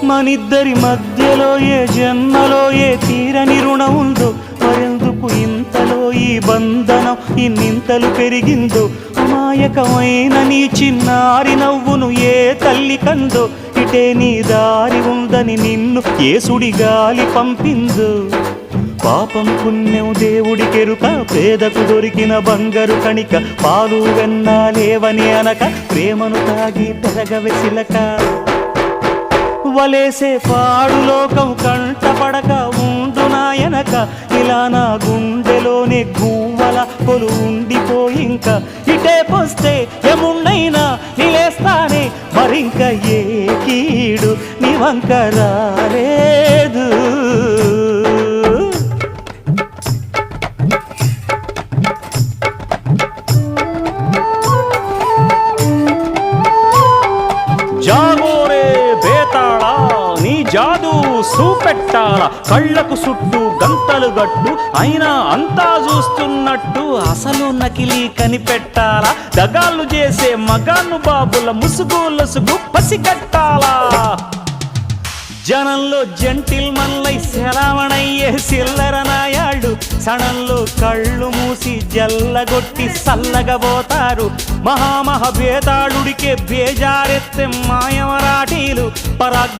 మనిద్దరి మధ్యలో ఏ జన్మలో ఏ తీరని రుణం ఉందో, మరెందుకు ఇంతలో ఈ బంధనం ఇన్నింతలు పెరిగిందో, అమాయకమైన నీ చిన్నారి నవ్వును ఏ తల్లి కందో, ఇటే నీ దారి ఉందని నిన్ను ఏ సుడిగాలి పంపిందో. పాపం పుణ్యం దేవుడికెరుక, పేదకు దొరికిన బంగారు కణిక, పాలు వెన్న లేవని అనక ప్రేమను తాగి పెరగవె చిలక. వలేసే పాడు లోకం కంటపడక ఉండు నాయనక, ఇలా నా గుండెలోనే గువ్వల కొలు ఉండిపోయింక. ఇటేకొస్తే ఎమున్నైనా నిలేస్తానే, మరింక ఏ కీడు నీ వంక రాలేదు. జాగోరే బేతాళా, నీ జాదు సూపెట్టాల, కళ్ళకు చుట్టూ గంతలు గట్టు అయినా అంతా చూస్తున్నట్టు, అసలు నకిలీ కనిపెట్టాలా, దగాళ్ళు చేసే మగాను బాబుల ముసుగు లొసుగు పసిగట్టాలా. జనంలో జంటిల్ మల్లై సెలవణయ్యే చిల్లర నాయాళ్ళు, సణంలో కళ్ళు మూసి జల్లగొట్టి సల్లగబోతారు. మహామహ బేతాళుడికే బేజారెత్తే మాయమరాఠీలు పరాగ్